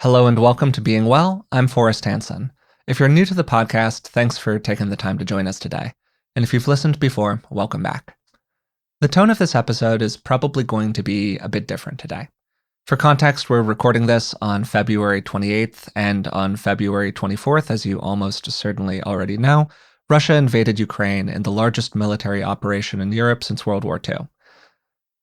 Hello and welcome to Being Well. I'm Forrest Hanson. If you're new to the podcast, thanks for taking the time to join us today. And if you've listened before, welcome back. The tone of this episode is probably going to be a bit different today. For context, we're recording this on February 28th, and on February 24th, as you almost certainly already know, Russia invaded Ukraine in the largest military operation in Europe since World War II.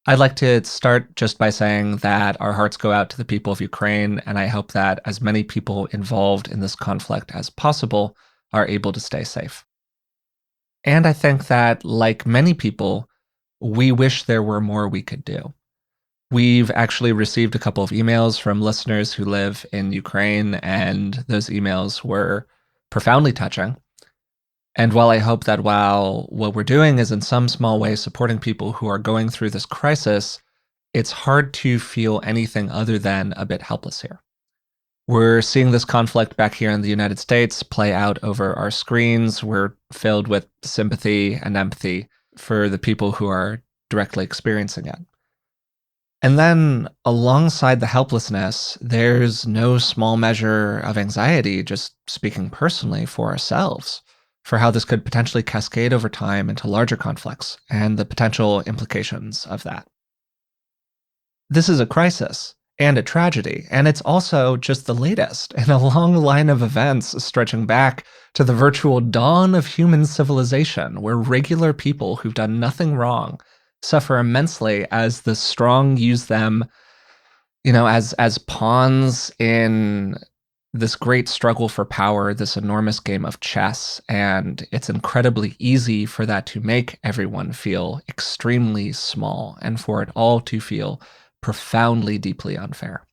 I'd like to start just by saying that our hearts go out to the people of Ukraine, and I hope that as many people involved in this conflict as possible are able to stay safe. And I think that, like many people, we wish there were more we could do. We've actually received a couple of emails from listeners who live in Ukraine, and those emails were profoundly touching. And while I hope that while what we're doing is in some small way supporting people who are going through this crisis, it's hard to feel anything other than a bit helpless here. We're seeing this conflict back here in the United States play out over our screens. We're filled with sympathy and empathy for the people who are directly experiencing it. And then alongside the helplessness, there's no small measure of anxiety, just speaking personally for ourselves, for how this could potentially cascade over time into larger conflicts and the potential implications of that. This is a crisis and a tragedy, and it's also just the latest in a long line of events stretching back to the virtual dawn of human civilization, where regular people who've done nothing wrong suffer immensely as the strong use them, as pawns in this great struggle for power, this enormous game of chess. And it's incredibly easy for that to make everyone feel extremely small and for it all to feel profoundly, deeply unfair.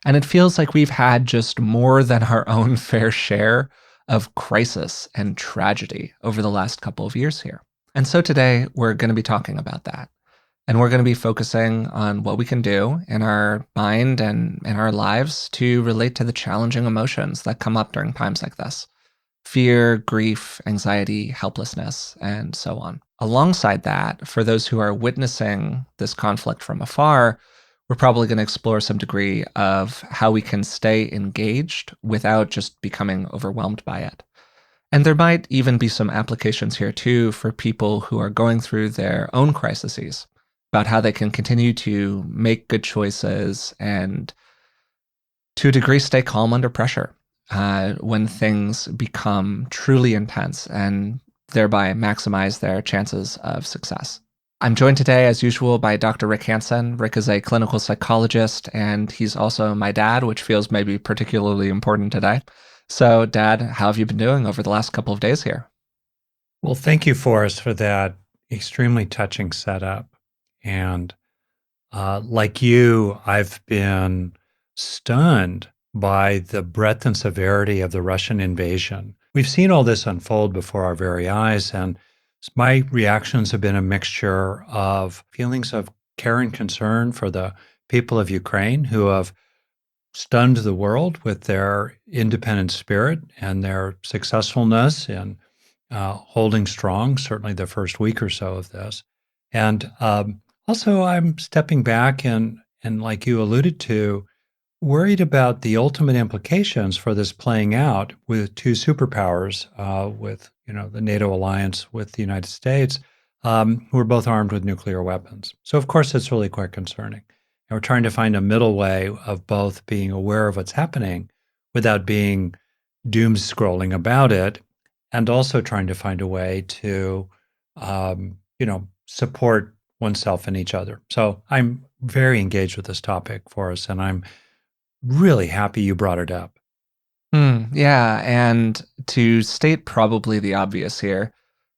And it feels like we've had just more than our own fair share of crisis and tragedy over the last couple of years here. And so today we're going to be talking about that. And we're going to be focusing on what we can do in our mind and in our lives to relate to the challenging emotions that come up during times like this: fear, grief, anxiety, helplessness, and so on. Alongside that, for those who are witnessing this conflict from afar, we're probably going to explore some degree of how we can stay engaged without just becoming overwhelmed by it. And there might even be some applications here too for people who are going through their own crises, about how they can continue to make good choices and, to a degree, stay calm under pressure when things become truly intense and thereby maximize their chances of success. I'm joined today, as usual, by Dr. Rick Hanson. Rick is a clinical psychologist, and he's also my dad, which feels maybe particularly important today. So, Dad, how have you been doing over the last couple of days here? Well, thank you, Forrest, for that extremely touching setup. And like you, I've been stunned by the breadth and severity of the Russian invasion. We've seen all this unfold before our very eyes, and my reactions have been a mixture of feelings of care and concern for the people of Ukraine who have stunned the world with their independent spirit and their successfulness in holding strong, certainly the first week or so of this. And also, I'm stepping back and like you alluded to, worried about the ultimate implications for this playing out with two superpowers, with the NATO alliance with the United States, who are both armed with nuclear weapons. So, of course, it's really quite concerning. And we're trying to find a middle way of both being aware of what's happening without being doom scrolling about it, and also trying to find a way to, support oneself and each other. So I'm very engaged with this topic for us, and I'm really happy you brought it up. Yeah, and to state probably the obvious here,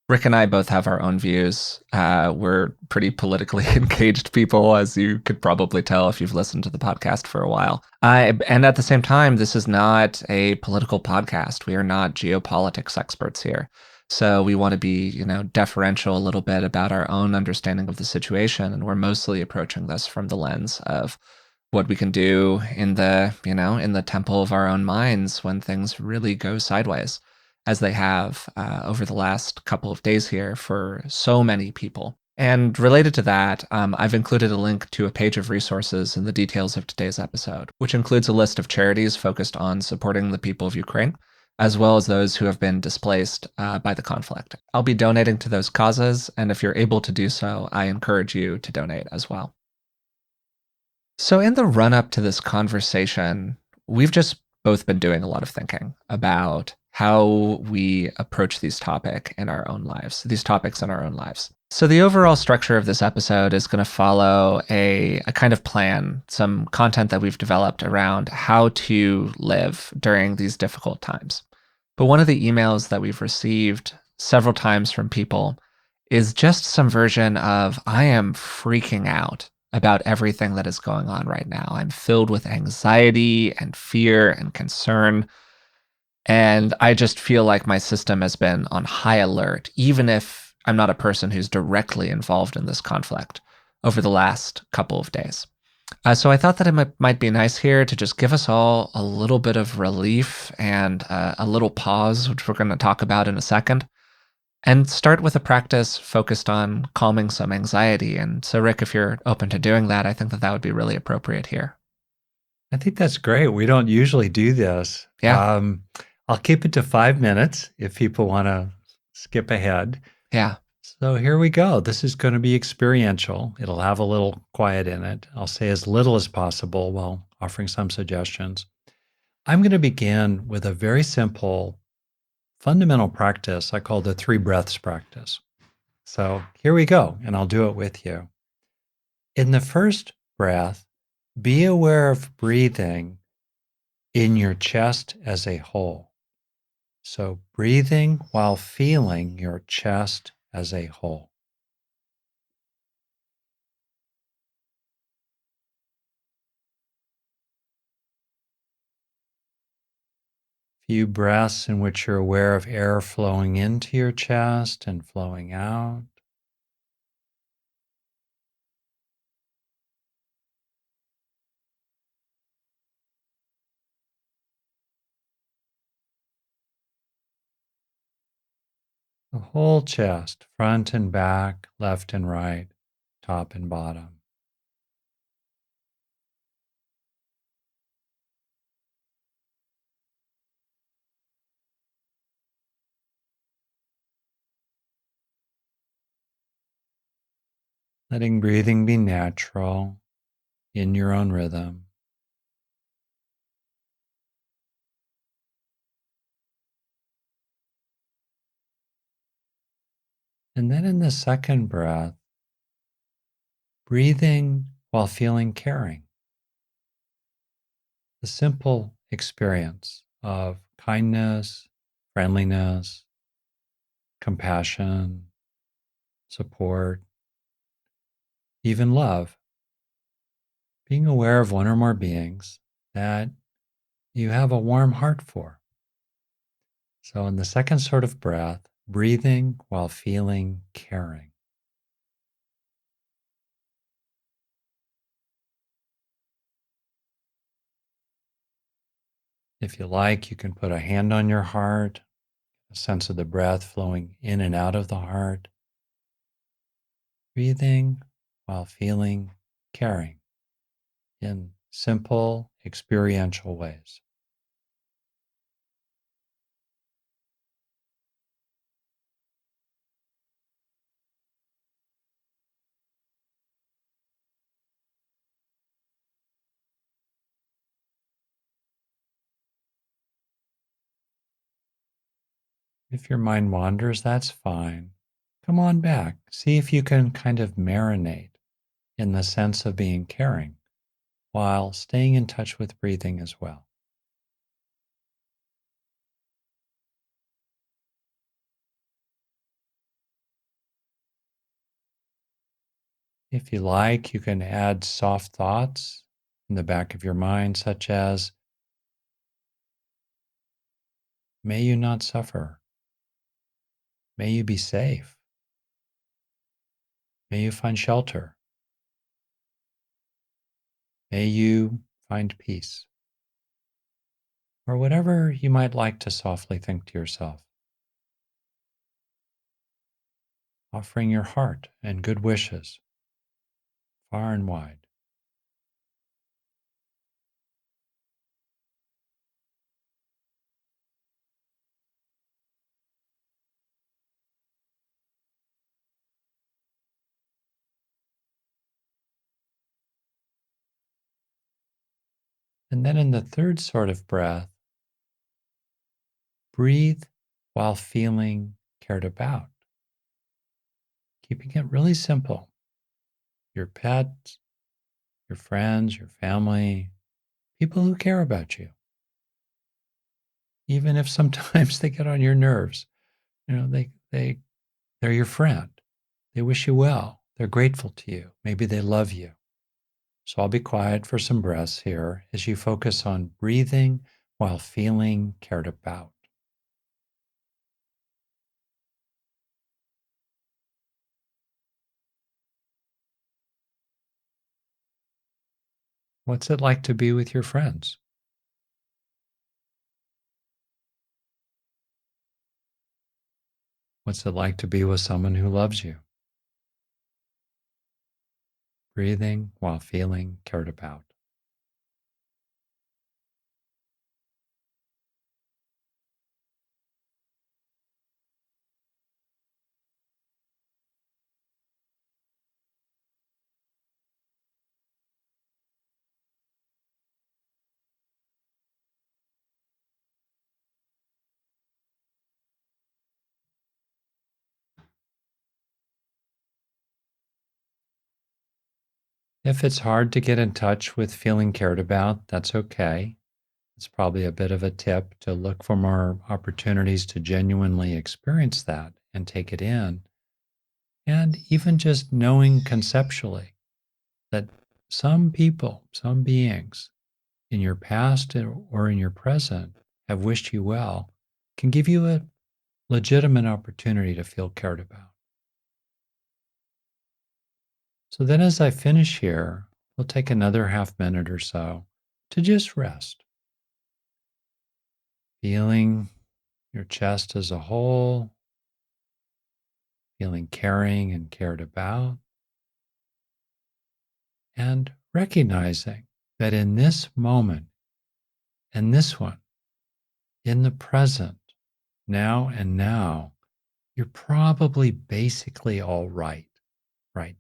Rick and I both have our own views. We're pretty politically engaged people, as you could probably tell if you've listened to the podcast for a while. And at the same time, this is not a political podcast. We are not geopolitics experts here. So we want to be, deferential a little bit about our own understanding of the situation. And we're mostly approaching this from the lens of what we can do in the temple of our own minds when things really go sideways, as they have over the last couple of days here for so many people. And related to that, I've included a link to a page of resources in the details of today's episode, which includes a list of charities focused on supporting the people of Ukraine, as well as those who have been displaced by the conflict. I'll be donating to those causes, and if you're able to do so, I encourage you to donate as well. So, in the run up to this conversation, we've just both been doing a lot of thinking about how we approach these topics in our own lives. So, the overall structure of this episode is going to follow a kind of plan, some content that we've developed around how to live during these difficult times. But one of the emails that we've received several times from people is just some version of, I am freaking out about everything that is going on right now. I'm filled with anxiety and fear and concern. And I just feel like my system has been on high alert, even if I'm not a person who's directly involved in this conflict over the last couple of days. So I thought that it might be nice here to just give us all a little bit of relief and a little pause, which we're going to talk about in a second, and start with a practice focused on calming some anxiety. And so, Rick, if you're open to doing that, I think that that would be really appropriate here. I think that's great. We don't usually do this. Yeah. I'll keep it to 5 minutes if people want to skip ahead. Yeah. So here we go. This is going to be experiential. It'll have a little quiet in it. I'll say as little as possible while offering some suggestions. I'm going to begin with a very simple fundamental practice I call the 3 breaths practice. So here we go, and I'll do it with you. In the first breath, be aware of breathing in your chest as a whole. So breathing while feeling your chest as a whole. Few breaths in which you're aware of air flowing into your chest and flowing out. The whole chest, front and back, left and right, top and bottom. Letting breathing be natural in your own rhythm. And then in the second breath, breathing while feeling caring. The simple experience of kindness, friendliness, compassion, support, even love. Being aware of one or more beings that you have a warm heart for. So, in the second sort of breath, breathing while feeling caring. If you like, you can put a hand on your heart, a sense of the breath flowing in and out of the heart. Breathing while feeling caring in simple experiential ways. If your mind wanders, that's fine. Come on back. See if you can kind of marinate in the sense of being caring while staying in touch with breathing as well. If you like, you can add soft thoughts in the back of your mind, such as, may you not suffer. May you be safe. May you find shelter. May you find peace. Or whatever you might like to softly think to yourself. offering your heart and good wishes far and wide. And then in the third sort of breath, breathe while feeling cared about, keeping it really simple. Your pets, your friends, your family, people who care about you, even if sometimes they get on your nerves. They're your friend. They wish you well. They're grateful to you. Maybe they love you. So I'll be quiet for some breaths here as you focus on breathing while feeling cared about. What's it like to be with your friends? What's it like to be with someone who loves you? Breathing while feeling cared about. If it's hard to get in touch with feeling cared about, that's okay. It's probably a bit of a tip to look for more opportunities to genuinely experience that and take it in. And even just knowing conceptually that some people, some beings in your past or in your present have wished you well can give you a legitimate opportunity to feel cared about. So then, as I finish here, we'll take another half minute or so to just rest, feeling your chest as a whole, feeling caring and cared about, and recognizing that in this moment and this one, in the present, now and now, you're probably basically all right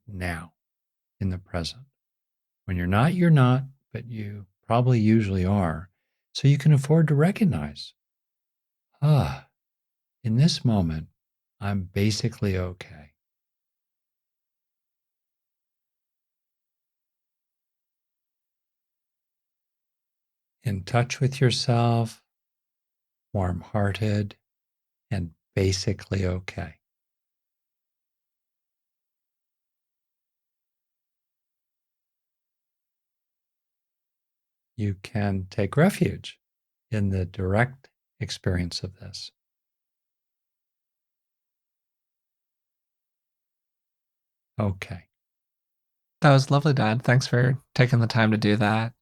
now in the present. When you're not, you're not, but you probably usually are. So you can afford to recognize, ah, in this moment, I'm basically okay. In touch with yourself, warm hearted, and basically okay. You can take refuge in the direct experience of this. Okay. That was lovely, Dad. Thanks for taking the time to do that.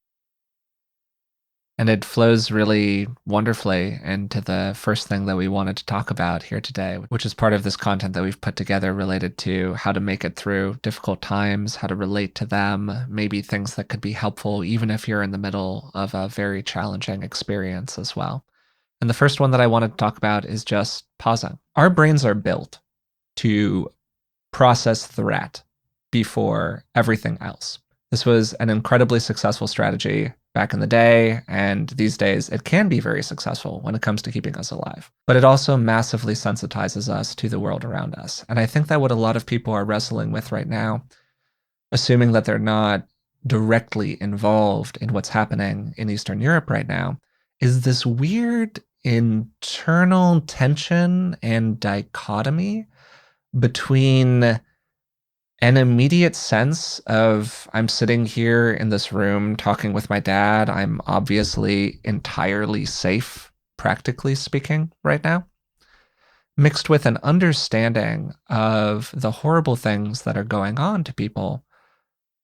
And it flows really wonderfully into the first thing that we wanted to talk about here today, which is part of this content that we've put together related to how to make it through difficult times, how to relate to them, maybe things that could be helpful, even if you're in the middle of a very challenging experience as well. And the first one that I wanted to talk about is just pausing. Our brains are built to process threat before everything else. This was an incredibly successful strategy back in the day, and these days it can be very successful when it comes to keeping us alive. But it also massively sensitizes us to the world around us. And I think that what a lot of people are wrestling with right now, assuming that they're not directly involved in what's happening in Eastern Europe right now, is this weird internal tension and dichotomy between an immediate sense of I'm sitting here in this room talking with my dad. I'm obviously entirely safe, practically speaking, right now, mixed with an understanding of the horrible things that are going on to people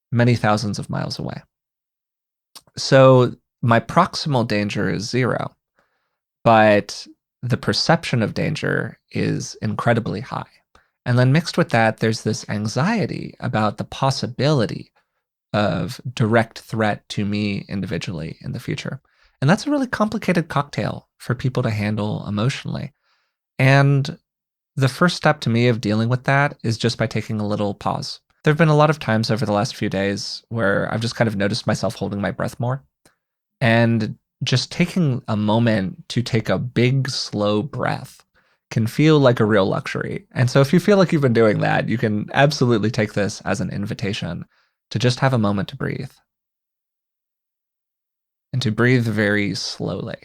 many thousands of miles away. So my proximal danger is zero, but the perception of danger is incredibly high. And then mixed with that, there's this anxiety about the possibility of direct threat to me individually in the future. And that's a really complicated cocktail for people to handle emotionally. And the first step to me of dealing with that is just by taking a little pause. There have been a lot of times over the last few days where I've just kind of noticed myself holding my breath more. And just taking a moment to take a big, slow breath can feel like a real luxury. And so if you feel like you've been doing that, you can absolutely take this as an invitation to just have a moment to breathe and to breathe very slowly.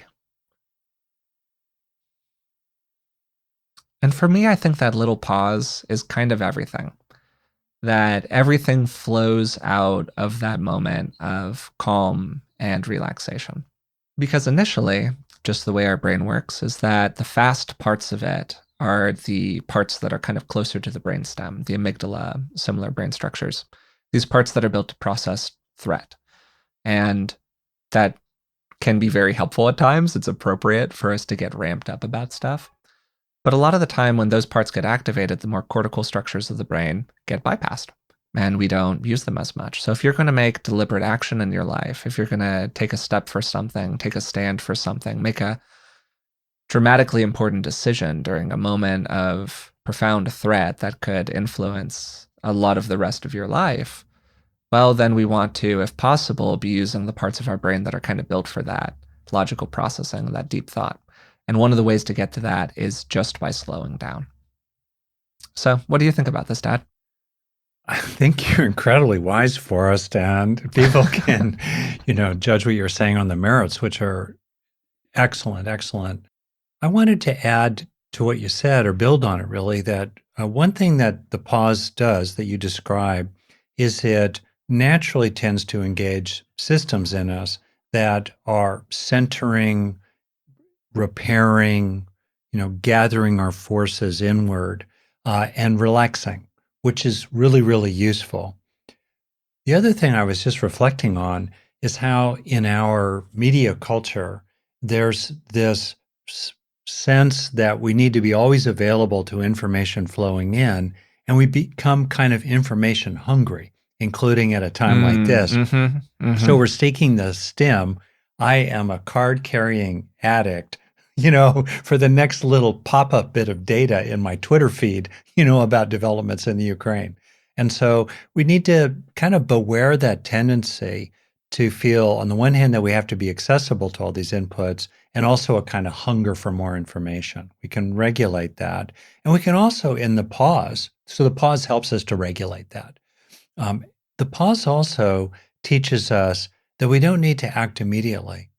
And for me, I think that little pause is kind of everything. That everything flows out of that moment of calm and relaxation. Because initially, just the way our brain works is that the fast parts of it are the parts that are kind of closer to the brainstem, the amygdala, similar brain structures, these parts that are built to process threat. And that can be very helpful at times. It's appropriate for us to get ramped up about stuff. But a lot of the time, when those parts get activated, the more cortical structures of the brain get bypassed and we don't use them as much. So if you're going to make deliberate action in your life, if you're going to take a step for something, take a stand for something, make a dramatically important decision during a moment of profound threat that could influence a lot of the rest of your life, well, then we want to, if possible, be using the parts of our brain that are kind of built for that logical processing, that deep thought. And one of the ways to get to that is just by slowing down. So, what do you think about this, Dad? I think you're incredibly wise, Forrest, and people can, judge what you're saying on the merits, which are excellent, excellent. I wanted to add to what you said or build on it really that one thing that the pause does that you describe is it naturally tends to engage systems in us that are centering, repairing, gathering our forces inward and relaxing, which is really, really useful. The other thing I was just reflecting on is how in our media culture, there's this sense that we need to be always available to information flowing in, and we become kind of information hungry, including at a time like this. So we're seeking the stim. I am a card carrying addict, for the next little pop up bit of data in my Twitter feed, about developments in the Ukraine. And so we need to kind of beware that tendency to feel, on the one hand, that we have to be accessible to all these inputs and also a kind of hunger for more information. We can regulate that. And we can also, in the pause, so the pause helps us to regulate that. The pause also teaches us that we don't need to act immediately.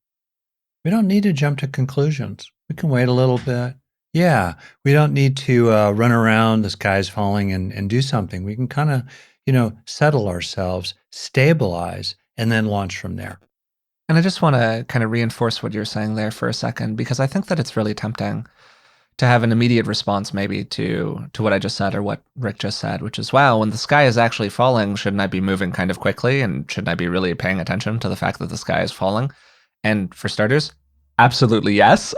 We don't need to jump to conclusions. We can wait a little bit. Yeah, we don't need to run around, the sky's falling, and do something. We can kind of, settle ourselves, stabilize, and then launch from there. And I just want to kind of reinforce what you're saying there for a second, because I think that it's really tempting to have an immediate response maybe to what I just said or what Rick just said, which is, wow, when the sky is actually falling, shouldn't I be moving kind of quickly? And shouldn't I be really paying attention to the fact that the sky is falling? And for starters, absolutely yes.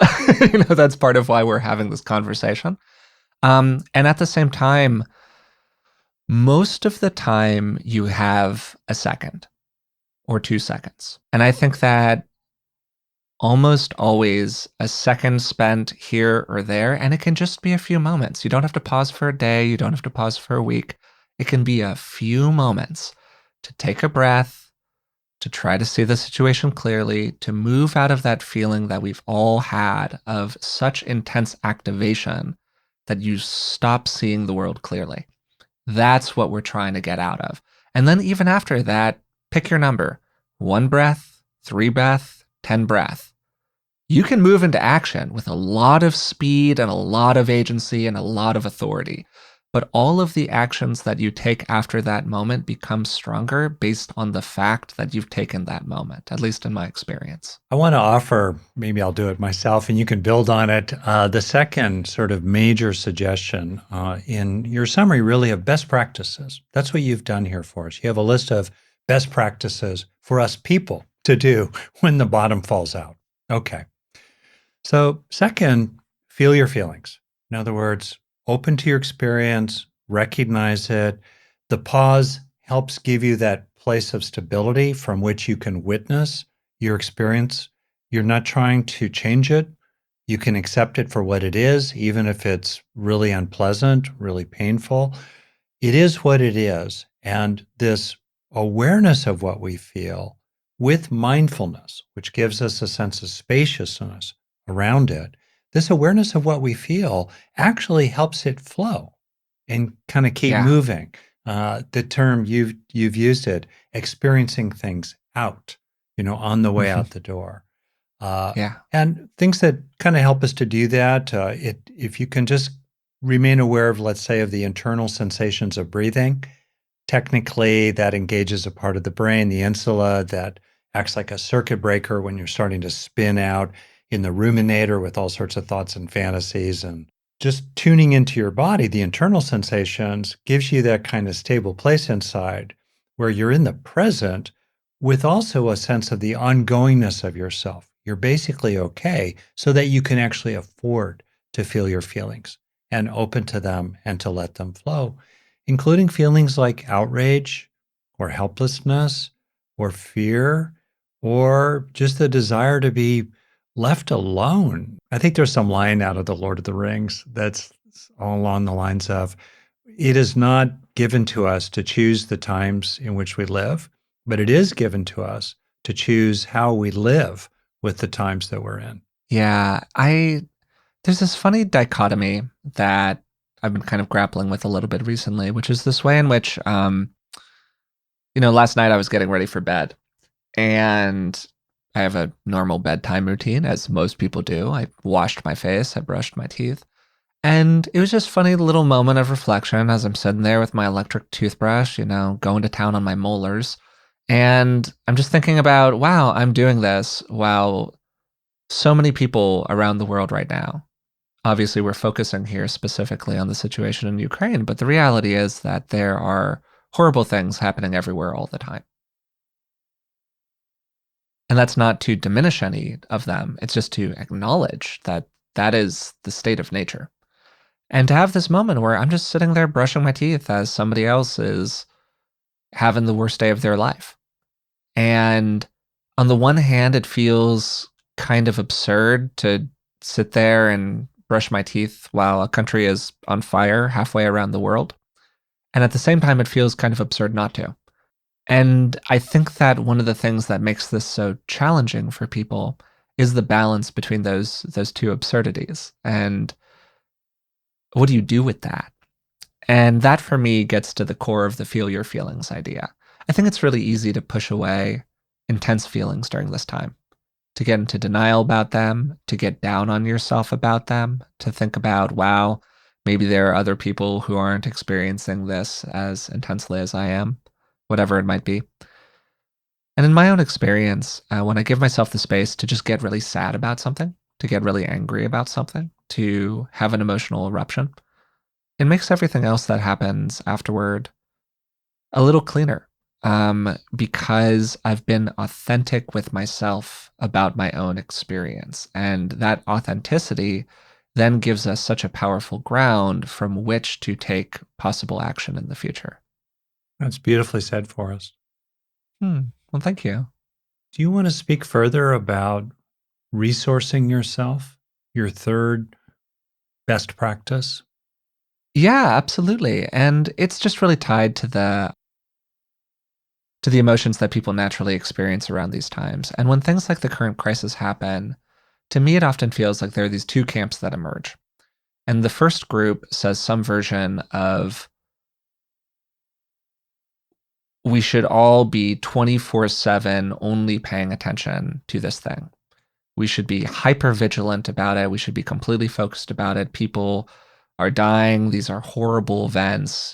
That's part of why we're having this conversation. And at the same time, most of the time you have a second or 2 seconds. And I think that almost always a second spent here or there, and it can just be a few moments. You don't have to pause for a day, you don't have to pause for a week. It can be a few moments to take a breath, to try to see the situation clearly, to move out of that feeling that we've all had of such intense activation that you stop seeing the world clearly. That's what we're trying to get out of. And then even after that, pick your number. 1 breath, 3 breath, 10 breath. You can move into action with a lot of speed and a lot of agency and a lot of authority. But all of the actions that you take after that moment become stronger based on the fact that you've taken that moment, at least in my experience. I want to offer, maybe I'll do it myself and you can build on it. The second sort of major suggestion in your summary really of best practices. That's what you've done here for us. You have a list of best practices for us people to do when the bottom falls out. Okay. So second, feel your feelings. In other words, open to your experience, recognize it. The pause helps give you that place of stability from which you can witness your experience. You're not trying to change it. You can accept it for what it is, even if it's really unpleasant, really painful. It is what it is. And this awareness of what we feel with mindfulness, which gives us a sense of spaciousness around it, this awareness of what we feel actually helps it flow and kind of keep Yeah. moving. The term you've used it, experiencing things out, on the way Mhm. out the door. Uh, Yeah. and things that kind of help us to do that, if you can just remain aware of, let's say, of the internal sensations of breathing. Technically, that engages a part of the brain, the insula, that acts like a circuit breaker when you're starting to spin out in the ruminator with all sorts of thoughts and fantasies. And just tuning into your body, the internal sensations, gives you that kind of stable place inside where you're in the present with also a sense of the ongoingness of yourself. You're basically okay so that you can actually afford to feel your feelings and open to them and to let them flow, including feelings like outrage or helplessness or fear or just the desire to be left alone. I think there's some line out of The Lord of the Rings that's all along the lines of, it is not given to us to choose the times in which we live, but it is given to us to choose how we live with the times that we're in. Yeah. There's this funny dichotomy that I've been kind of grappling with a little bit recently, which is this way in which, last night I was getting ready for bed and I have a normal bedtime routine, as most people do. I washed my face, I brushed my teeth. And it was just a funny little moment of reflection as I'm sitting there with my electric toothbrush, going to town on my molars. And I'm just thinking about, wow, I'm doing this while so many people around the world right now. Obviously, we're focusing here specifically on the situation in Ukraine, but the reality is that there are horrible things happening everywhere all the time. And that's not to diminish any of them. It's just to acknowledge that that is the state of nature. And to have this moment where I'm just sitting there brushing my teeth as somebody else is having the worst day of their life. And on the one hand, it feels kind of absurd to sit there and brush my teeth while a country is on fire halfway around the world. And at the same time, it feels kind of absurd not to. And I think that one of the things that makes this so challenging for people is the balance between those two absurdities. And what do you do with that? And that for me gets to the core of the feel your feelings idea. I think it's really easy to push away intense feelings during this time, to get into denial about them, to get down on yourself about them, to think about, wow, maybe there are other people who aren't experiencing this as intensely as I am, whatever it might be. And in my own experience, when I give myself the space to just get really sad about something, to get really angry about something, to have an emotional eruption, it makes everything else that happens afterward a little cleaner, because I've been authentic with myself about my own experience. And that authenticity then gives us such a powerful ground from which to take possible action in the future. That's beautifully said for us. Well, thank you. Do you want to speak further about resourcing yourself, your third best practice? Yeah, absolutely. And it's just really tied to the emotions that people naturally experience around these times. And when things like the current crisis happen, to me, it often feels like there are these two camps that emerge. And the first group says some version of we should all be 24/7 only paying attention to this thing. We should be hyper vigilant about it. We should be completely focused about it. People are dying. These are horrible events.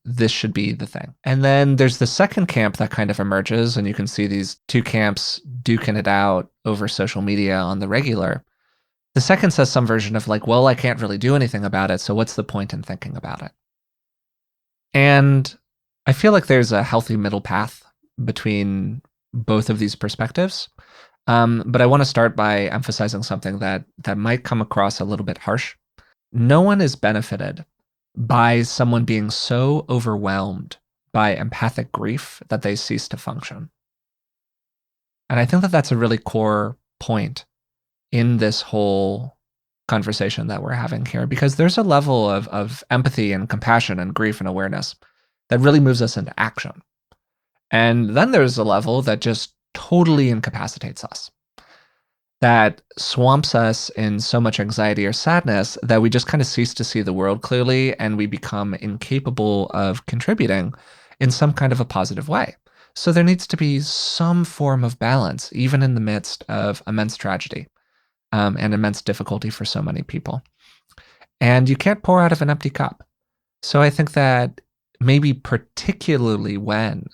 This should be the thing. And then there's the second camp that kind of emerges, and you can see these two camps duking it out over social media on the regular. The second says some version of like, well, I can't really do anything about it. So what's the point in thinking about it? And I feel like there's a healthy middle path between both of these perspectives. But I want to start by emphasizing something that might come across a little bit harsh. No one is benefited by someone being so overwhelmed by empathic grief that they cease to function. And I think that that's a really core point in this whole conversation that we're having here, because there's a level of empathy and compassion and grief and awareness that really moves us into action. And then there's a level that just totally incapacitates us, that swamps us in so much anxiety or sadness that we just kind of cease to see the world clearly and we become incapable of contributing in some kind of a positive way. So there needs to be some form of balance, even in the midst of immense tragedy and immense difficulty for so many people. And you can't pour out of an empty cup. So I think that maybe particularly when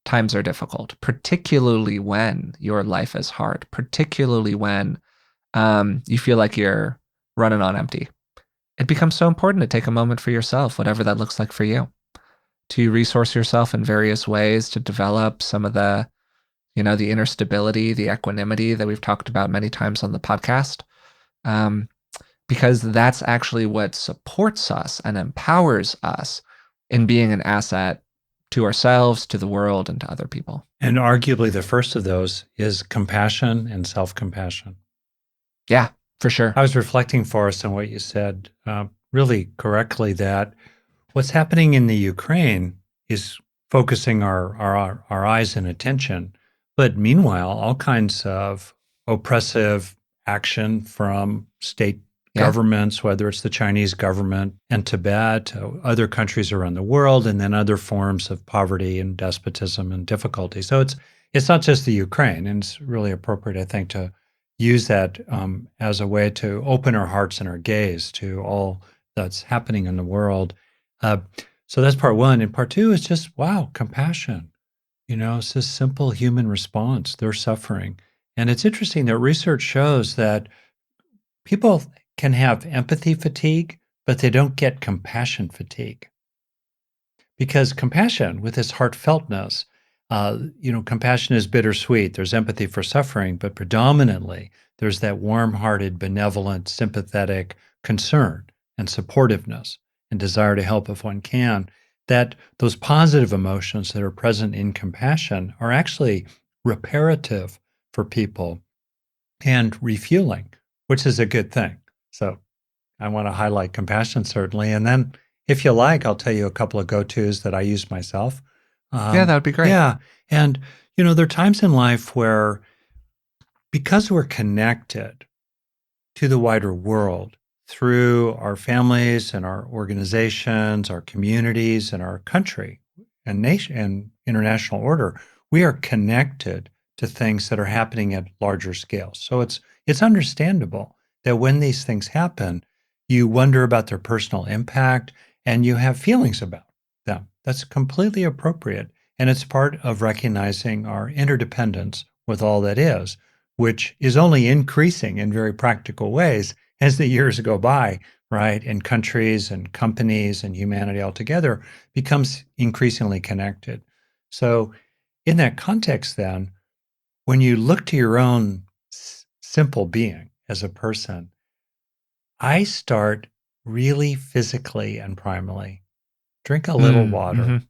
times are difficult, particularly when your life is hard, particularly when you feel like you're running on empty, it becomes so important to take a moment for yourself, whatever that looks like for you, to resource yourself in various ways, to develop some of the inner stability, the equanimity that we've talked about many times on the podcast. Um, because that's actually what supports us and empowers us in being an asset to ourselves, to the world, and to other people. And arguably, the first of those is compassion and self compassion. Yeah, for sure. I was reflecting, Forrest, on what you said really correctly, that what's happening in the Ukraine is focusing our eyes and attention. But meanwhile, all kinds of oppressive action from state governments, whether it's the Chinese government and Tibet, other countries around the world, and then other forms of poverty and despotism and difficulty. So it's not just the Ukraine, and it's really appropriate, I think, to use that as a way to open our hearts and our gaze to all that's happening in the world. So that's part one. And part two is just, wow, compassion. It's this simple human response. They're suffering. And it's interesting that research shows that people can have empathy fatigue, but they don't get compassion fatigue. Because compassion, with its heartfeltness, compassion is bittersweet. There's empathy for suffering, but predominantly there's that warm-hearted, benevolent, sympathetic concern and supportiveness and desire to help if one can. That those positive emotions that are present in compassion are actually reparative for people and refueling, which is a good thing. So I want to highlight compassion, certainly. And then, if you like, I'll tell you a couple of go-tos that I use myself. Yeah, that would be great. Yeah. And, there are times in life where, because we're connected to the wider world through our families and our organizations, our communities, and our country and nation and international order, we are connected to things that are happening at larger scales. So it's understandable that when these things happen, you wonder about their personal impact and you have feelings about them. That's completely appropriate. And it's part of recognizing our interdependence with all that is, which is only increasing in very practical ways as the years go by, right? And countries and companies and humanity altogether becomes increasingly connected. So, in that context, then, when you look to your own simple being as a person, I start really physically and primally. Drink a little water.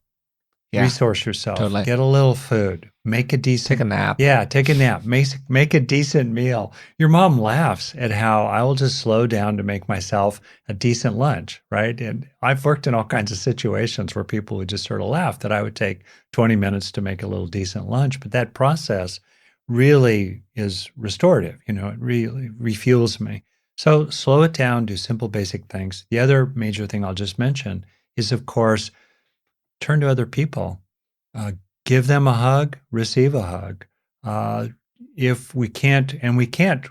Yeah, resource yourself. totally. Get a little food. Make a decent Take a nap. Yeah, take a nap. Make a decent meal. Your mom laughs at how I will just slow down to make myself a decent lunch, right? And I've worked in all kinds of situations where people would just sort of laugh that I would take 20 minutes to make a little decent lunch. But that process really is restorative. It really refuels me. So slow it down, do simple, basic things. The other major thing I'll just mention is, of course, turn to other people. Give them a hug, receive a hug. If we can't, and we can't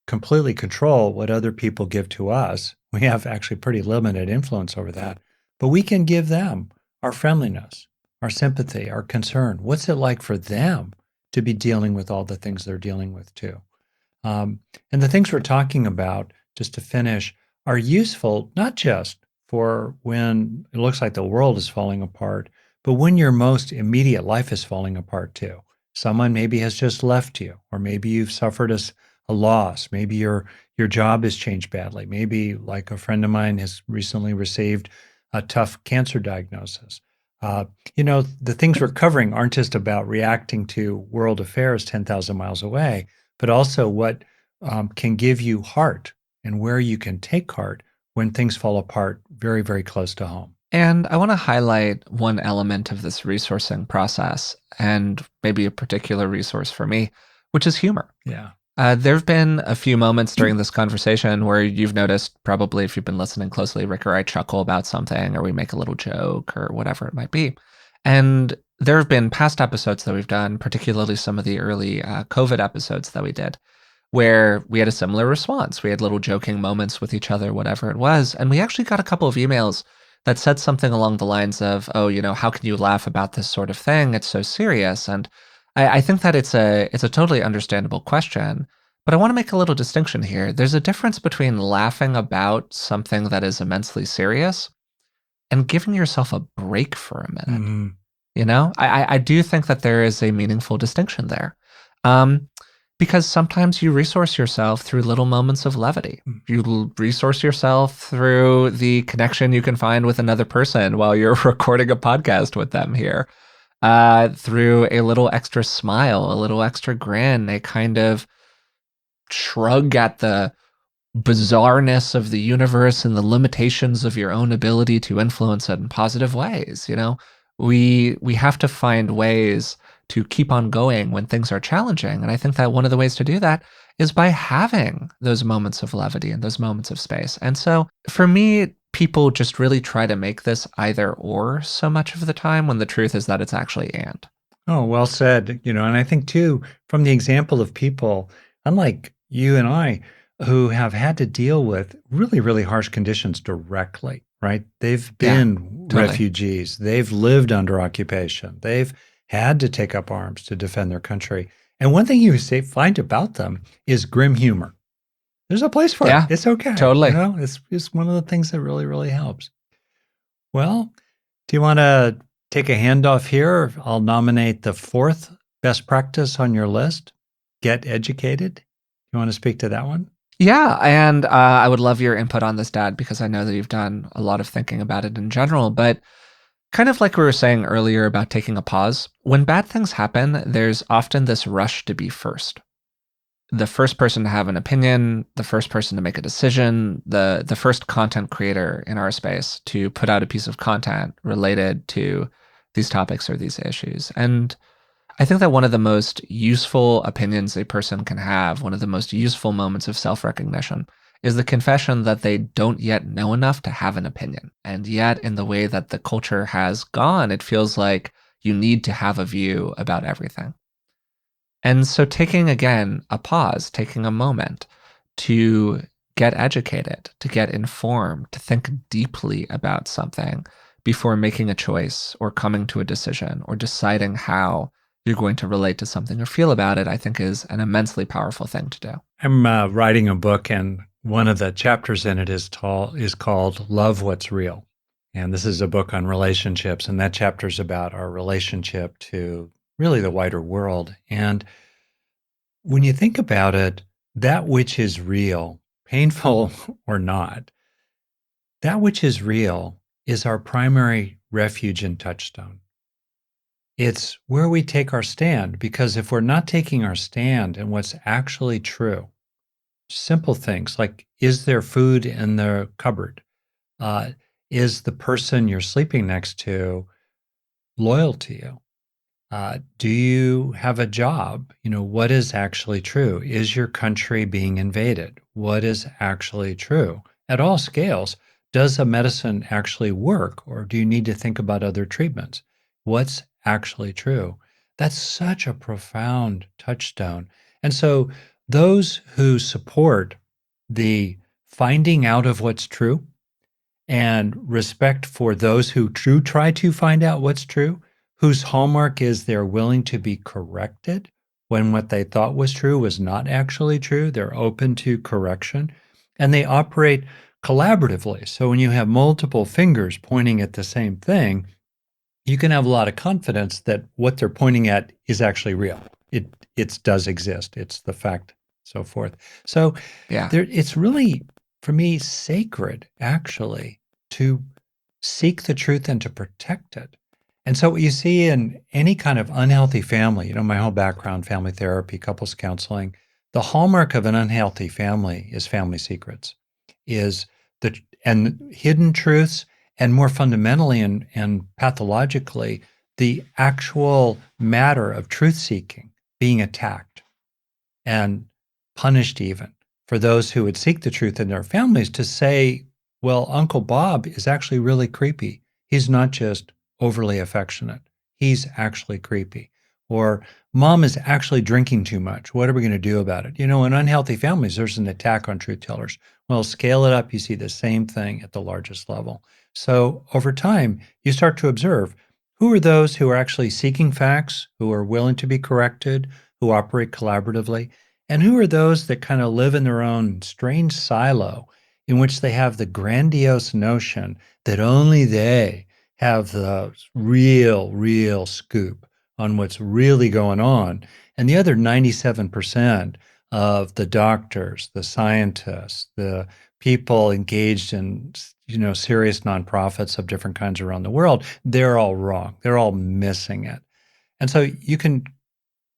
completely control what other people give to us, we have actually pretty limited influence over that, but we can give them our friendliness, our sympathy, our concern. What's it like for them to be dealing with all the things they're dealing with too? And the things we're talking about, just to finish, are useful not just for when it looks like the world is falling apart, but when your most immediate life is falling apart too. Someone maybe has just left you, or maybe you've suffered a loss. Maybe your job has changed badly. Maybe, like a friend of mine has recently received a tough cancer diagnosis. Uh, the things we're covering aren't just about reacting to world affairs 10,000 miles away, but also what can give you heart and where you can take heart when things fall apart very, very close to home. And I want to highlight one element of this resourcing process, and maybe a particular resource for me, which is humor. Yeah. There have been a few moments during this conversation where you've noticed, probably if you've been listening closely, Rick or I chuckle about something, or we make a little joke, or whatever it might be. And there have been past episodes that we've done, particularly some of the early COVID episodes that we did, where we had a similar response. We had little joking moments with each other, whatever it was. And we actually got a couple of emails that said something along the lines of, oh, how can you laugh about this sort of thing? It's so serious. And I think that it's a totally understandable question. But I want to make a little distinction here. There's a difference between laughing about something that is immensely serious and giving yourself a break for a minute. Mm-hmm. I do think that there is a meaningful distinction there. Um, because sometimes you resource yourself through little moments of levity. You resource yourself through the connection you can find with another person while you're recording a podcast with them here. Through a little extra smile, a little extra grin, a kind of shrug at the bizarreness of the universe and the limitations of your own ability to influence it in positive ways. We have to find ways to keep on going when things are challenging. And I think that one of the ways to do that is by having those moments of levity and those moments of space. And so for me, people just really try to make this either or so much of the time, when the truth is that it's actually and. Oh, well said. And I think too, from the example of people, unlike you and I, who have had to deal with really, really harsh conditions directly, right? They've Yeah, been totally. refugees. They've lived under occupation. They've had to take up arms to defend their country. And one thing you find about them is grim humor. There's a place for it. Yeah, It's okay. totally. It's one of the things that really, really helps. Well, do you want to take a handoff here? I'll nominate the fourth best practice on your list. Get educated. You want to speak to that one? Yeah, and I would love your input on this, Dad, because I know that you've done a lot of thinking about it in general. But kind of like we were saying earlier about taking a pause, when bad things happen, there's often this rush to be first. The first person to have an opinion, the first person to make a decision, the first content creator in our space to put out a piece of content related to these topics or these issues. And I think that one of the most useful opinions a person can have, one of the most useful moments of self-recognition, is the confession that they don't yet know enough to have an opinion. And yet, in the way that the culture has gone, it feels like you need to have a view about everything. And so taking, again, a pause, taking a moment to get educated, to get informed, to think deeply about something before making a choice or coming to a decision or deciding how you're going to relate to something or feel about it, I think is an immensely powerful thing to do. I'm writing a book, and one of the chapters in it is called Love What's Real. And this is a book on relationships, and that chapter is about our relationship to really the wider world. And when you think about it, that which is real, painful or not, that which is real is our primary refuge and touchstone. It's where we take our stand, because if we're not taking our stand in what's actually true, simple things like, is there food in the cupboard? Uh, is the person you're sleeping next to loyal to you? Do you have a job? What is actually true? Is your country being invaded? What is actually true? At all scales, does a medicine actually work, or do you need to think about other treatments? What's actually true? That's such a profound touchstone. And so, those who support the finding out of what's true and respect for those who do try to find out what's true, whose hallmark is they're willing to be corrected when what they thought was true was not actually true. They're open to correction, and they operate collaboratively. So when you have multiple fingers pointing at the same thing, you can have a lot of confidence that what they're pointing at is actually real. It does exist. It's the fact, so forth. So Yeah. it's really, for me, sacred, actually, to seek the truth and to protect it. And so, what you see in any kind of unhealthy family, my whole background, family therapy, couples counseling, the hallmark of an unhealthy family is family secrets, is and hidden truths, and more fundamentally and pathologically, the actual matter of truth seeking being attacked and punished even for those who would seek the truth in their families to say, well, Uncle Bob is actually really creepy. He's not just overly affectionate, he's actually creepy. Or mom is actually drinking too much. What are we going to do about it? In unhealthy families, there's an attack on truth tellers. Well, scale it up, you see the same thing at the largest level. So over time, you start to observe who are those who are actually seeking facts, who are willing to be corrected, who operate collaboratively, and who are those that kind of live in their own strange silo in which they have the grandiose notion that only they have the real scoop on what's really going on. And the other 97% of the doctors, the scientists, the people engaged in serious nonprofits of different kinds around the world, they're all wrong. They're all missing it. And so you can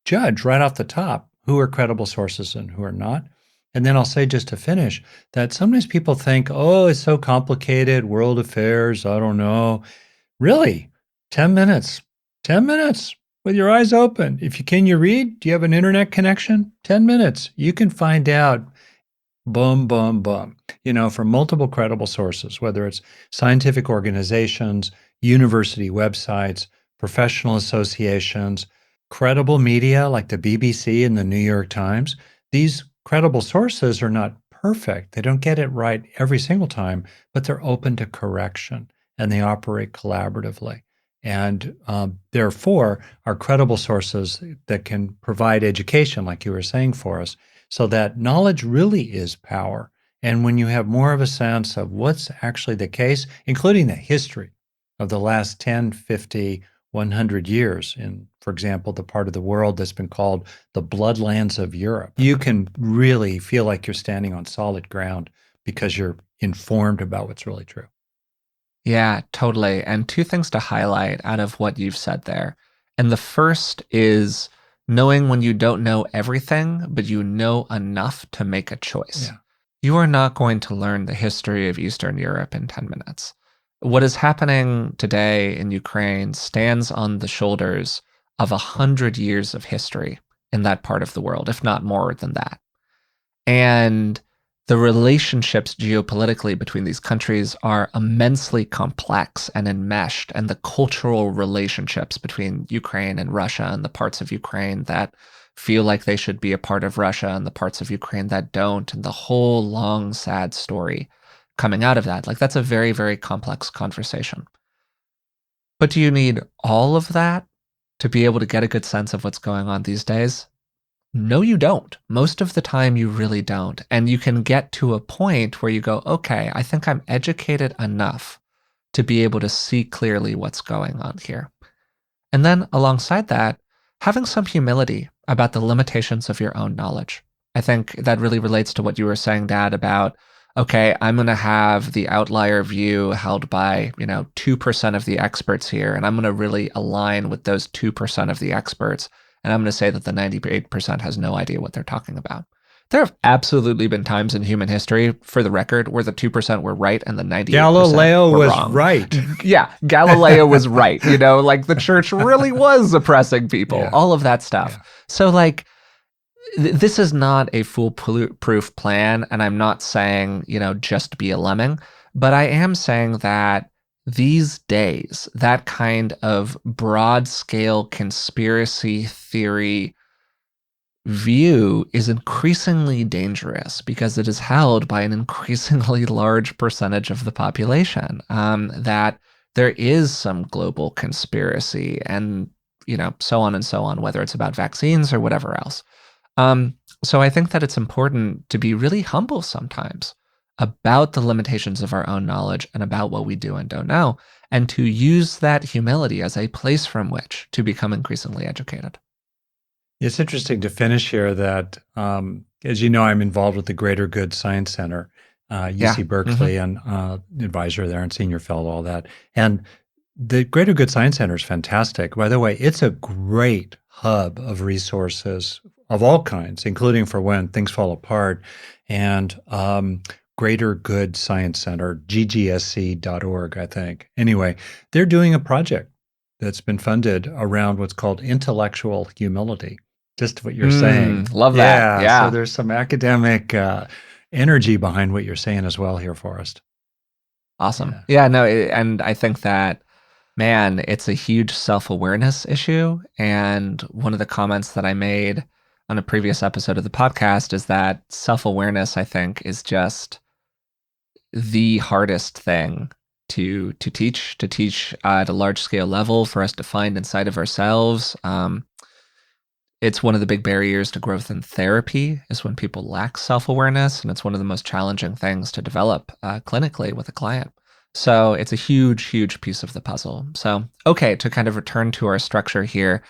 judge right off the top who are credible sources and who are not. And then I'll say, just to finish, that sometimes people think, oh, it's so complicated, world affairs, I don't know. Really, 10 minutes, 10 minutes with your eyes open. If you read? Do you have an internet connection? 10 minutes. You can find out, boom, boom, boom, from multiple credible sources, whether it's scientific organizations, university websites, professional associations, credible media like the BBC and the New York Times. These credible sources are not perfect. They don't get it right every single time, but they're open to correction and they operate collaboratively. And therefore, are credible sources that can provide education, like you were saying, Forrest, so that knowledge really is power. And when you have more of a sense of what's actually the case, including the history of the last 10, 50, 100 years in, for example, the part of the world that's been called the bloodlands of Europe, you can really feel like you're standing on solid ground because you're informed about what's really true. Yeah, totally. And two things to highlight out of what you've said there. And the first is knowing when you don't know everything, but you know enough to make a choice. Yeah. You are not going to learn the history of Eastern Europe in 10 minutes. What is happening today in Ukraine stands on the shoulders of 100 years of history in that part of the world, if not more than that. And the relationships geopolitically between these countries are immensely complex and enmeshed, and the cultural relationships between Ukraine and Russia and the parts of Ukraine that feel like they should be a part of Russia and the parts of Ukraine that don't, and the whole long, sad story coming out of that. Like, that's a very, very complex conversation. But do you need all of that to be able to get a good sense of what's going on these days? No, you don't. Most of the time, you really don't. And you can get to a point where you go, okay, I think I'm educated enough to be able to see clearly what's going on here. And then alongside that, having some humility about the limitations of your own knowledge. I think that really relates to what you were saying, Dad, about, okay, I'm going to have the outlier view held by, 2% of the experts here, and I'm going to really align with those 2% of the experts. And I'm going to say that the 98% has no idea what they're talking about. There have absolutely been times in human history, for the record, where the 2% were right and the 98% Galileo were was wrong. right. Yeah, Galileo was right. Like the church really was oppressing people, Yeah. all of that stuff. Yeah. So like, this is not a foolproof plan. And I'm not saying, just be a lemming, but I am saying that these days, that kind of broad scale conspiracy theory view is increasingly dangerous because it is held by an increasingly large percentage of the population, that there is some global conspiracy and, so on and so on, whether it's about vaccines or whatever else. So I think that it's important to be really humble sometimes about the limitations of our own knowledge and about what we do and don't know, and to use that humility as a place from which to become increasingly educated. It's interesting to finish here that, as you know, I'm involved with the Greater Good Science Center. Yeah. UC Berkeley, and advisor there and senior fellow, all that. And the Greater Good Science Center is fantastic. By the way, it's a great hub of resources of all kinds, including for when things fall apart. And Greater Good Science Center, ggsc.org, I think. Anyway, they're doing a project that's been funded around what's called intellectual humility, just what you're saying. Love that. Yeah, so Yeah. there's some academic energy behind what you're saying as well here, Forrest. Awesome. Yeah. Yeah, no, and I think that, man, it's a huge self-awareness issue. And one of the comments that I made on a previous episode of the podcast is that self-awareness, I think, is just the hardest thing to teach at a large scale level for us to find inside of ourselves. It's one of the big barriers to growth in therapy is when people lack self-awareness, and it's one of the most challenging things to develop clinically with a client. So it's a huge, huge piece of the puzzle. So, okay, to kind of return to our structure here,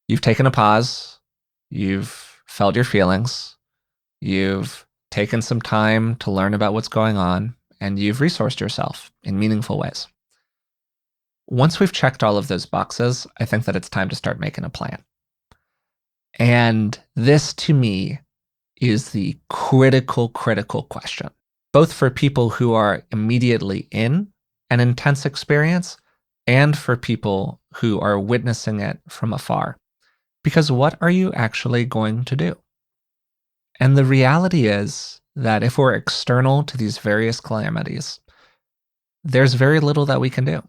you've taken a pause, you've felt your feelings, you've taken some time to learn about what's going on, and you've resourced yourself in meaningful ways. Once we've checked all of those boxes, I think that it's time to start making a plan. And this to me is the critical question, both for people who are immediately in an intense experience and for people who are witnessing it from afar. Because what are you actually going to do? And the reality is that if we're external to these various calamities, there's very little that we can do.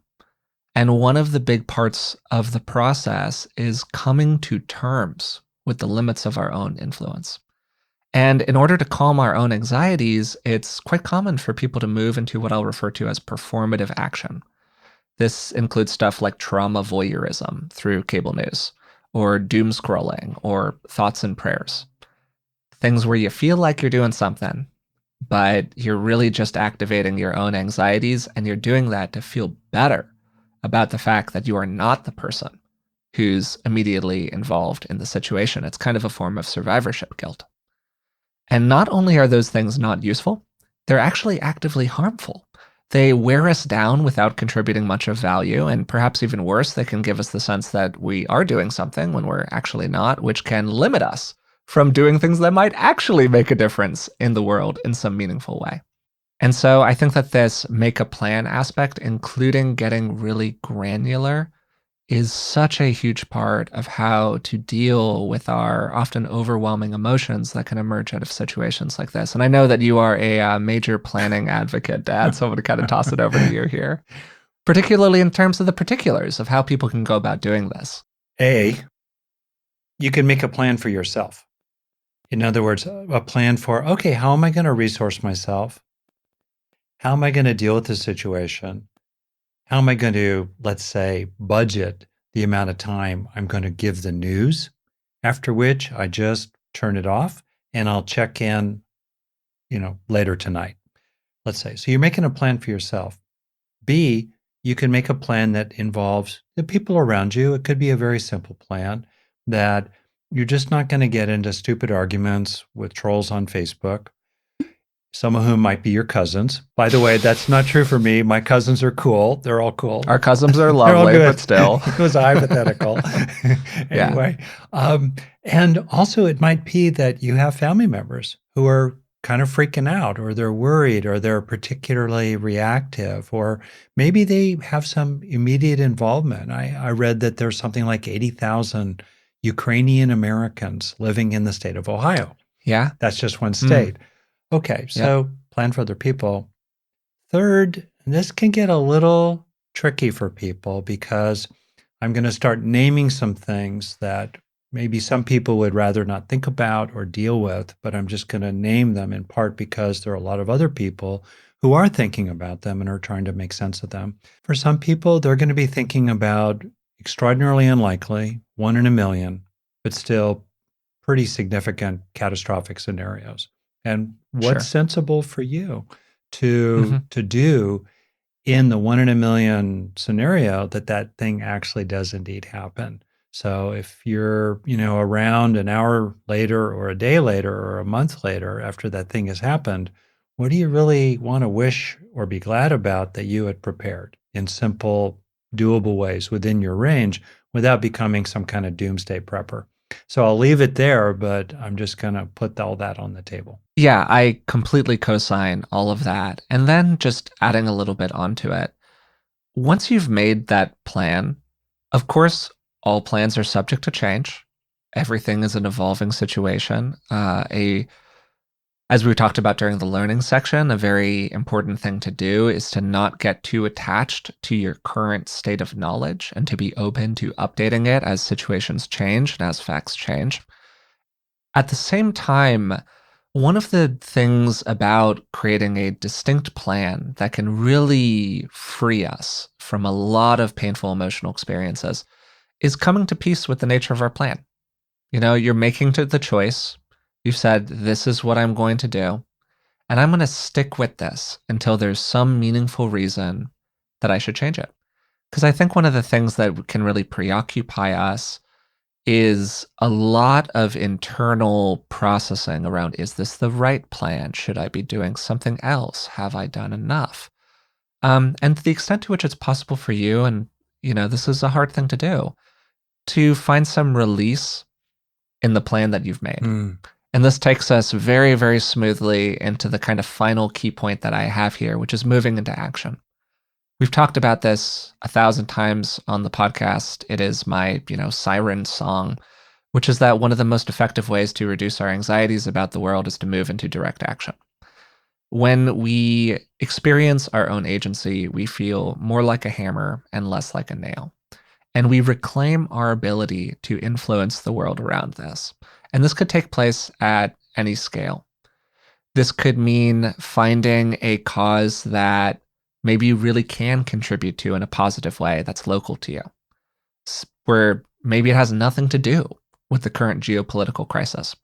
And one of the big parts of the process is coming to terms with the limits of our own influence. And in order to calm our own anxieties, it's quite common for people to move into what I'll refer to as performative action. This includes stuff like trauma voyeurism through cable news, or doom scrolling, or thoughts and prayers. Things where you feel like you're doing something, but you're really just activating your own anxieties, and you're doing that to feel better about the fact that you are not the person who's immediately involved in the situation. It's kind of a form of survivorship guilt. And not only are those things not useful, they're actually actively harmful. They wear us down without contributing much of value, and perhaps even worse, they can give us the sense that we are doing something when we're actually not, which can limit us from doing things that might actually make a difference in the world in some meaningful way. And so I think that this make a plan aspect, including getting really granular, is such a huge part of how to deal with our often overwhelming emotions that can emerge out of situations like this. And I know that you are a major planning advocate, Dad, so I'm going to kind of toss it over to you here, particularly in terms of the particulars of how people can go about doing this. You can make a plan for yourself. In other words, a plan for, okay, how am I going to resource myself? How am I going to deal with the situation? How am I going to, let's say, budget the amount of time I'm going to give the news, after which I just turn it off and I'll check in, later tonight, let's say. So you're making a plan for yourself. B, you can make a plan that involves the people around you. It could be a very simple plan that you're just not going to get into stupid arguments with trolls on Facebook, some of whom might be your cousins. By the way, that's not true for me. My cousins are cool. They're all cool. Our cousins are They're all lovely, good. but still. It was hypothetical. Anyway, and also it might be that you have family members who are kind of freaking out, or they're worried, or they're particularly reactive, or maybe they have some immediate involvement. I read that there's something like 80,000 Ukrainian Americans living in the state of Ohio. Yeah. That's just one state. Okay, so plan for other people. Third, this can get a little tricky for people because I'm going to start naming some things that maybe some people would rather not think about or deal with, but I'm just going to name them in part because there are a lot of other people who are thinking about them and are trying to make sense of them. For some people, they're going to be thinking about extraordinarily unlikely, 1 in a million, but still pretty significant catastrophic scenarios. And what's sensible for you to do in the 1 in a million scenario that thing actually does indeed happen. So if you're, around an hour later or a day later or a month later after that thing has happened, what do you really want to wish or be glad about that you had prepared in simple, doable ways within your range without becoming some kind of doomsday prepper? So I'll leave it there, but I'm just going to put all that on the table. Yeah, I completely co-sign all of that. And then just adding a little bit onto it. Once you've made that plan, of course, all plans are subject to change. Everything is an evolving situation. As we talked about during the learning section, a very important thing to do is to not get too attached to your current state of knowledge and to be open to updating it as situations change and as facts change. At the same time, one of the things about creating a distinct plan that can really free us from a lot of painful emotional experiences is coming to peace with the nature of our plan. You're making the choice. You've said, this is what I'm going to do. And I'm going to stick with this until there's some meaningful reason that I should change it. Because I think one of the things that can really preoccupy us is a lot of internal processing around, is this the right plan? Should I be doing something else? Have I done enough? And to the extent to which it's possible for you, and this is a hard thing to do, to find some release in the plan that you've made. Mm. And this takes us very, very smoothly into the kind of final key point that I have here, which is moving into action. We've talked about this 1,000 times on the podcast. It is my, siren song, which is that one of the most effective ways to reduce our anxieties about the world is to move into direct action. When we experience our own agency, we feel more like a hammer and less like a nail. And we reclaim our ability to influence the world around us. And this could take place at any scale. This could mean finding a cause that maybe you really can contribute to in a positive way that's local to you, where maybe it has nothing to do with the current geopolitical crisis.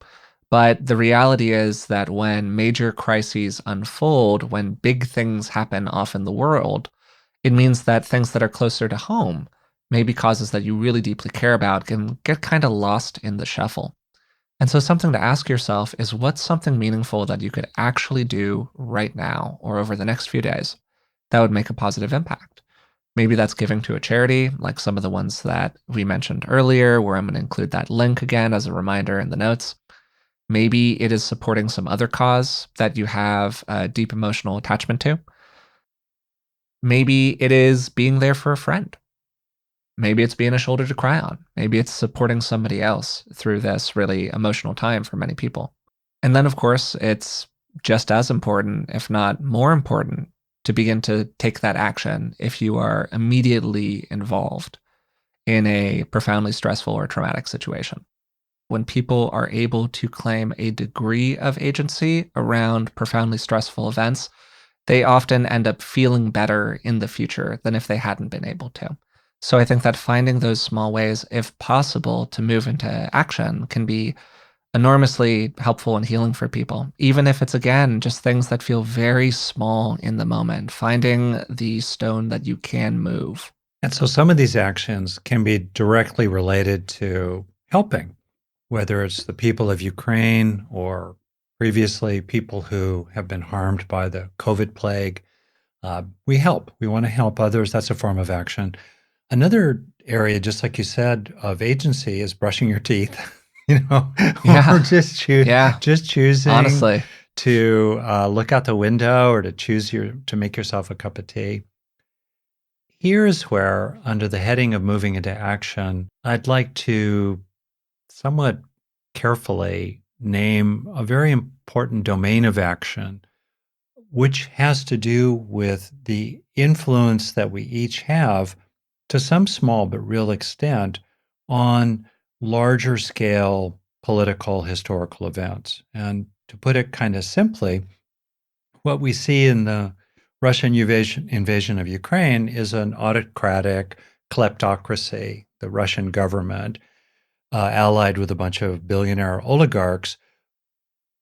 But the reality is that when major crises unfold, when big things happen off in the world, it means that things that are closer to home, maybe causes that you really deeply care about, can get kind of lost in the shuffle. And so something to ask yourself is, what's something meaningful that you could actually do right now or over the next few days that would make a positive impact? Maybe that's giving to a charity, like some of the ones that we mentioned earlier, where I'm going to include that link again as a reminder in the notes. Maybe it is supporting some other cause that you have a deep emotional attachment to. Maybe it is being there for a friend. Maybe it's being a shoulder to cry on. Maybe it's supporting somebody else through this really emotional time for many people. And then, of course, it's just as important, if not more important, to begin to take that action if you are immediately involved in a profoundly stressful or traumatic situation. When people are able to claim a degree of agency around profoundly stressful events, they often end up feeling better in the future than if they hadn't been able to. So I think that finding those small ways, if possible, to move into action can be enormously helpful and healing for people, even if it's, again, just things that feel very small in the moment, finding the stone that you can move. And so some of these actions can be directly related to helping, whether it's the people of Ukraine or previously people who have been harmed by the COVID plague. We help. We want to help others. That's a form of action. Another area, just like you said, of agency is brushing your teeth, Yeah. or just choosing Honestly. to look out the window or to make yourself a cup of tea. Here's where, under the heading of moving into action, I'd like to somewhat carefully name a very important domain of action, which has to do with the influence that we each have, to some small but real extent, on larger scale political historical events. And to put it kind of simply, what we see in the Russian invasion of Ukraine is an autocratic kleptocracy, the Russian government, allied with a bunch of billionaire oligarchs,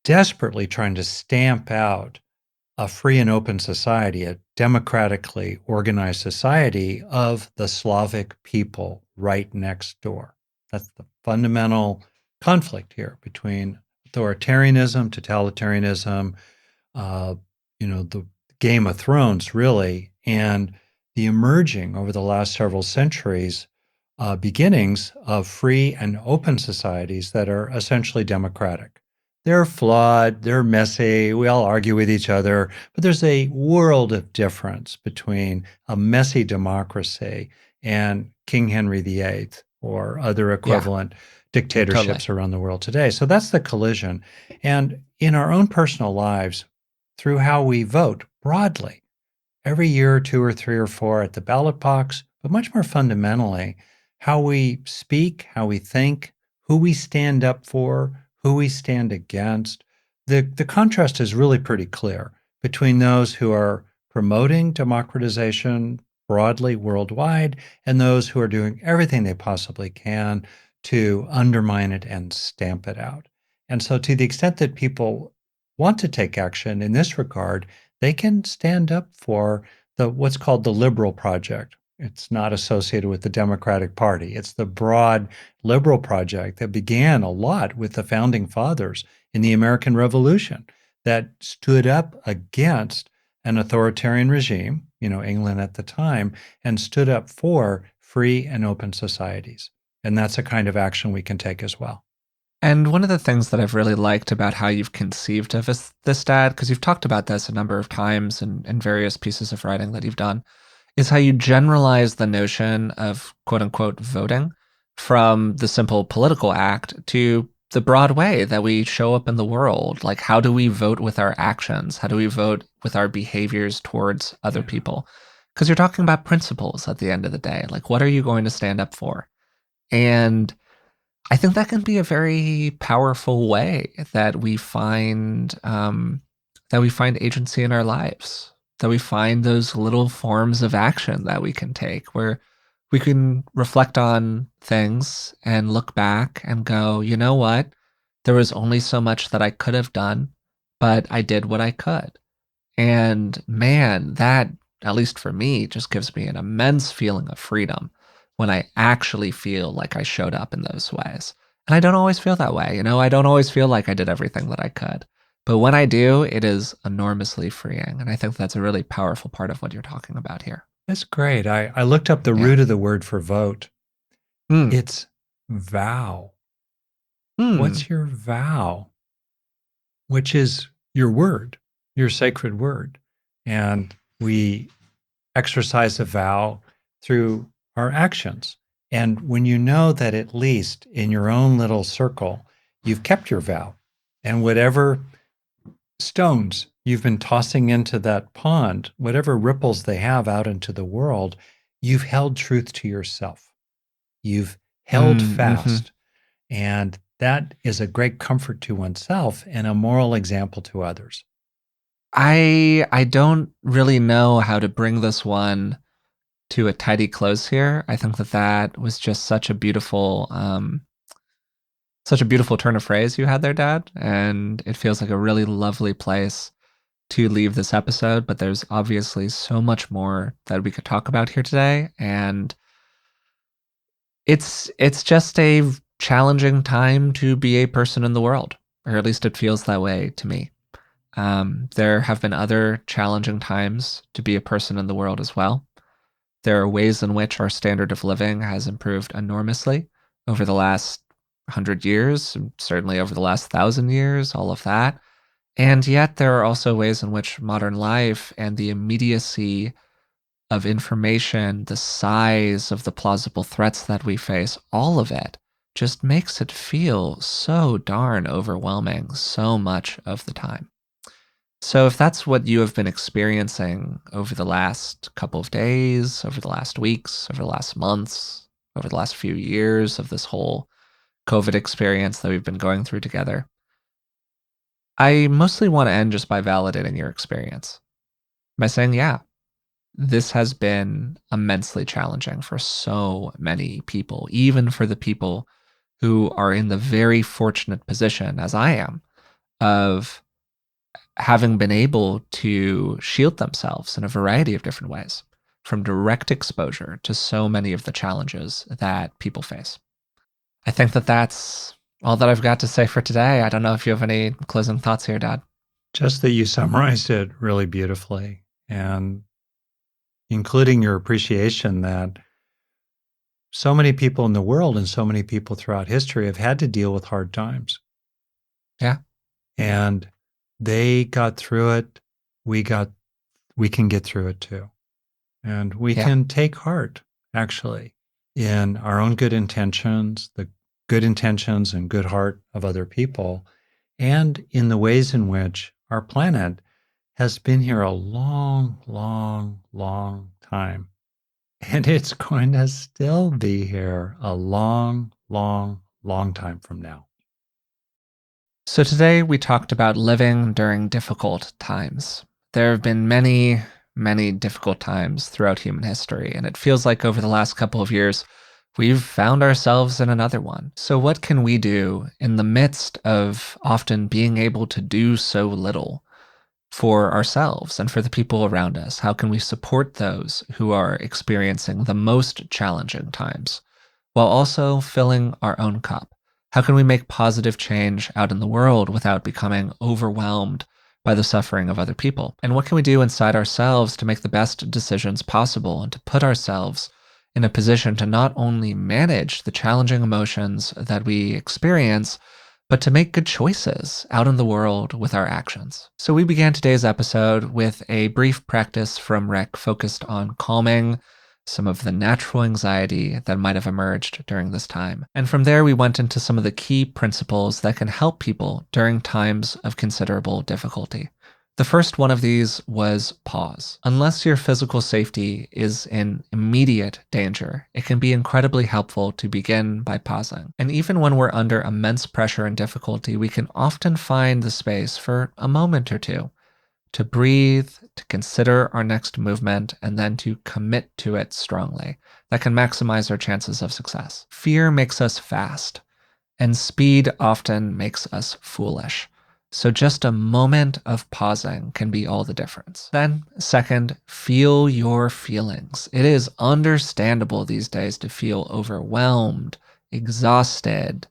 desperately trying to stamp out a free and open society, a democratically organized society of the Slavic people right next door. That's the fundamental conflict here between authoritarianism, totalitarianism, the Game of Thrones, really, and the emerging over the last several centuries beginnings of free and open societies that are essentially democratic. They're flawed, they're messy, we all argue with each other, but there's a world of difference between a messy democracy and King Henry VIII or other Yeah, equivalent totally. dictatorships around the world today. So that's the collision. And in our own personal lives, through how we vote broadly, every year or two or three or four at the ballot box, but much more fundamentally, how we speak, how we think, who we stand up for, who we stand against. The contrast is really pretty clear between those who are promoting democratization broadly worldwide and those who are doing everything they possibly can to undermine it and stamp it out. And so, to the extent that people want to take action in this regard, they can stand up for the what's called the liberal project. It's not associated with the Democratic Party. It's the broad liberal project that began a lot with the founding fathers in the American Revolution that stood up against an authoritarian regime, England at the time, and stood up for free and open societies. And that's a kind of action we can take as well. And one of the things that I've really liked about how you've conceived of this, Dad, because you've talked about this a number of times in various pieces of writing that you've done, is how you generalize the notion of quote unquote voting from the simple political act to the broad way that we show up in the world. Like, how do we vote with our actions? How do we vote with our behaviors towards other Yeah. people? Because you're talking about principles at the end of the day. Like, what are you going to stand up for? And I think that can be a very powerful way that we find agency in our lives, that we find those little forms of action that we can take, where we can reflect on things and look back and go, you know what, there was only so much that I could have done, but I did what I could. And man, that, at least for me, just gives me an immense feeling of freedom when I actually feel like I showed up in those ways. And I don't always feel that way. I don't always feel like I did everything that I could. But when I do, it is enormously freeing. And I think that's a really powerful part of what you're talking about here. That's great. I looked up the Yeah. root of the word for vote. Hmm. It's vow. Hmm. What's your vow? Which is your word, your sacred word. And we exercise a vow through our actions. And when you know that at least in your own little circle, you've kept your vow, and whatever stones you've been tossing into that pond, whatever ripples they have out into the world, you've held truth to yourself. You've held Mm-hmm. fast. And that is a great comfort to oneself and a moral example to others. I don't really know how to bring this one to a tidy close here. I think that was just such a beautiful turn of phrase you had there, Dad. And it feels like a really lovely place to leave this episode. But there's obviously so much more that we could talk about here today. And it's just a challenging time to be a person in the world, or at least it feels that way to me. There have been other challenging times to be a person in the world as well. There are ways in which our standard of living has improved enormously over the last 100 years, and certainly over the last 1,000 years, all of that. And yet, there are also ways in which modern life and the immediacy of information, the size of the plausible threats that we face, all of it just makes it feel so darn overwhelming so much of the time. So, if that's what you have been experiencing over the last couple of days, over the last weeks, over the last months, over the last few years of this whole COVID experience that we've been going through together, I mostly want to end just by validating your experience by saying, yeah, this has been immensely challenging for so many people, even for the people who are in the very fortunate position, as I am, of having been able to shield themselves in a variety of different ways from direct exposure to so many of the challenges that people face. I think that that's all that I've got to say for today. I don't know if you have any closing thoughts here, Dad. Just that you summarized it really beautifully, and including your appreciation that so many people in the world and so many people throughout history have had to deal with hard times. Yeah. And they got through it. We got we can get through it too. And we Yeah. can take heart, actually, in our own good intentions, the good intentions and good heart of other people, and in the ways in which our planet has been here a long, long, long time. And it's going to still be here a long, long, long time from now. So today we talked about living during difficult times. There have been many, many difficult times throughout human history, and it feels like over the last couple of years, we've found ourselves in another one. So, what can we do in the midst of often being able to do so little for ourselves and for the people around us? How can we support those who are experiencing the most challenging times while also filling our own cup? How can we make positive change out in the world without becoming overwhelmed by the suffering of other people? And what can we do inside ourselves to make the best decisions possible and to put ourselves in a position to not only manage the challenging emotions that we experience, but to make good choices out in the world with our actions? So, we began today's episode with a brief practice from Rick focused on calming some of the natural anxiety that might have emerged during this time. And from there, we went into some of the key principles that can help people during times of considerable difficulty. The first one of these was pause. Unless your physical safety is in immediate danger, it can be incredibly helpful to begin by pausing. And even when we're under immense pressure and difficulty, we can often find the space for a moment or two to breathe, to consider our next movement, and then to commit to it strongly. That can maximize our chances of success. Fear makes us fast, and speed often makes us foolish. So just a moment of pausing can be all the difference. Then, second, feel your feelings. It is understandable these days to feel overwhelmed, exhausted,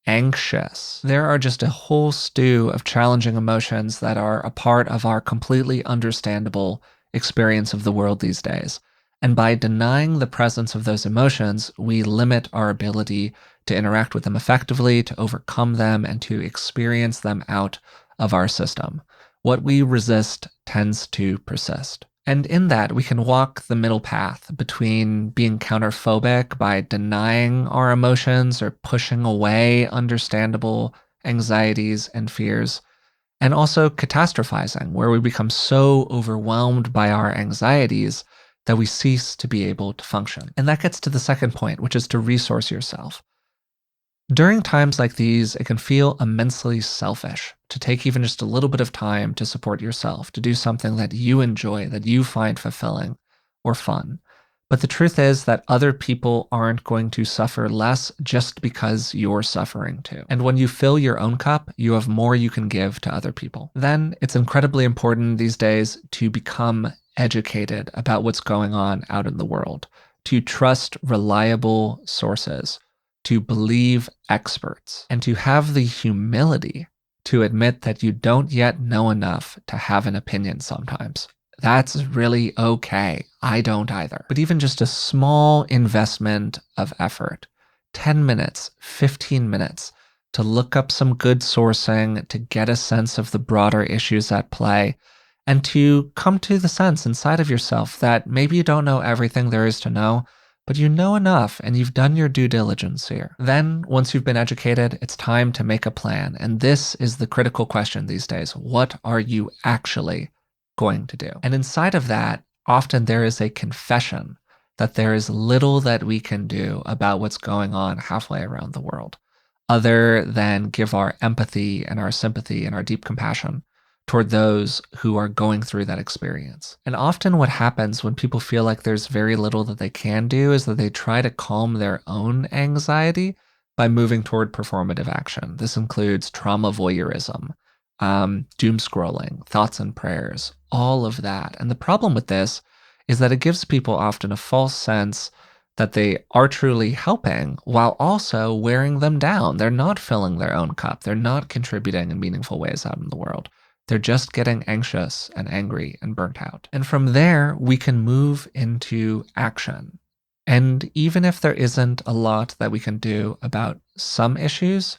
anxious. There are just a whole stew of challenging emotions that are a part of our completely understandable experience of the world these days. And by denying the presence of those emotions, we limit our ability to interact with them effectively, to overcome them, and to experience them out of our system. What we resist tends to persist. And in that, we can walk the middle path between being counterphobic by denying our emotions or pushing away understandable anxieties and fears, and also catastrophizing, where we become so overwhelmed by our anxieties that we cease to be able to function. And that gets to the second point, which is to resource yourself. During times like these, it can feel immensely selfish to take even just a little bit of time to support yourself, to do something that you enjoy, that you find fulfilling or fun. But the truth is that other people aren't going to suffer less just because you're suffering too. And when you fill your own cup, you have more you can give to other people. Then it's incredibly important these days to become educated about what's going on out in the world, to trust reliable sources, to believe experts, and to have the humility to admit that you don't yet know enough to have an opinion sometimes. That's really okay. I don't either. But even just a small investment of effort, 10 minutes, 15 minutes, to look up some good sourcing, to get a sense of the broader issues at play, and to come to the sense inside of yourself that maybe you don't know everything there is to know, but you know enough and you've done your due diligence here. Then, once you've been educated, it's time to make a plan. And this is the critical question these days. What are you actually going to do? And inside of that, often there is a confession that there is little that we can do about what's going on halfway around the world, other than give our empathy and our sympathy and our deep compassion toward those who are going through that experience. And often what happens when people feel like there's very little that they can do is that they try to calm their own anxiety by moving toward performative action. This includes trauma voyeurism, doom scrolling, thoughts and prayers, all of that. And the problem with this is that it gives people often a false sense that they are truly helping while also wearing them down. They're not filling their own cup. They're not contributing in meaningful ways out in the world. They're just getting anxious and angry and burnt out. And from there, we can move into action. And even if there isn't a lot that we can do about some issues,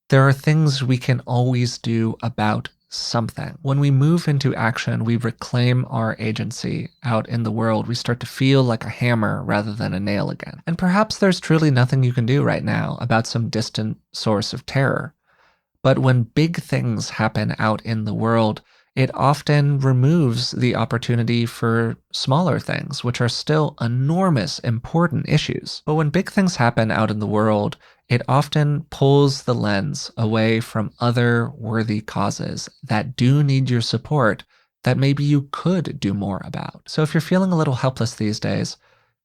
there are things we can always do about something. When we move into action, we reclaim our agency out in the world. We start to feel like a hammer rather than a nail again. And perhaps there's truly nothing you can do right now about some distant source of terror. But when big things happen out in the world, it often removes the opportunity for smaller things, which are still enormous, important issues. But when big things happen out in the world, it often pulls the lens away from other worthy causes that do need your support that maybe you could do more about. So if you're feeling a little helpless these days,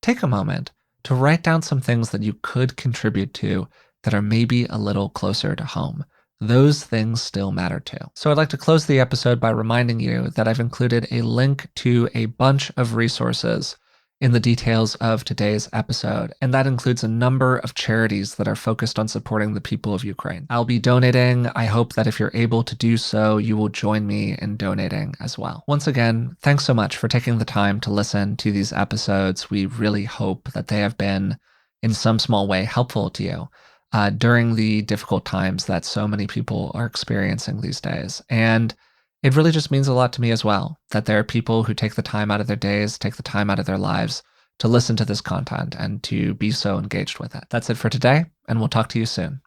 take a moment to write down some things that you could contribute to that are maybe a little closer to home. Those things still matter too. So I'd like to close the episode by reminding you that I've included a link to a bunch of resources in the details of today's episode, and that includes a number of charities that are focused on supporting the people of Ukraine. I'll be donating. I hope that if you're able to do so, you will join me in donating as well. Once again, thanks so much for taking the time to listen to these episodes. We really hope that they have been, in some small way, helpful to you during the difficult times that so many people are experiencing these days. And it really just means a lot to me as well that there are people who take the time out of their days, take the time out of their lives to listen to this content and to be so engaged with it. That's it for today, and we'll talk to you soon.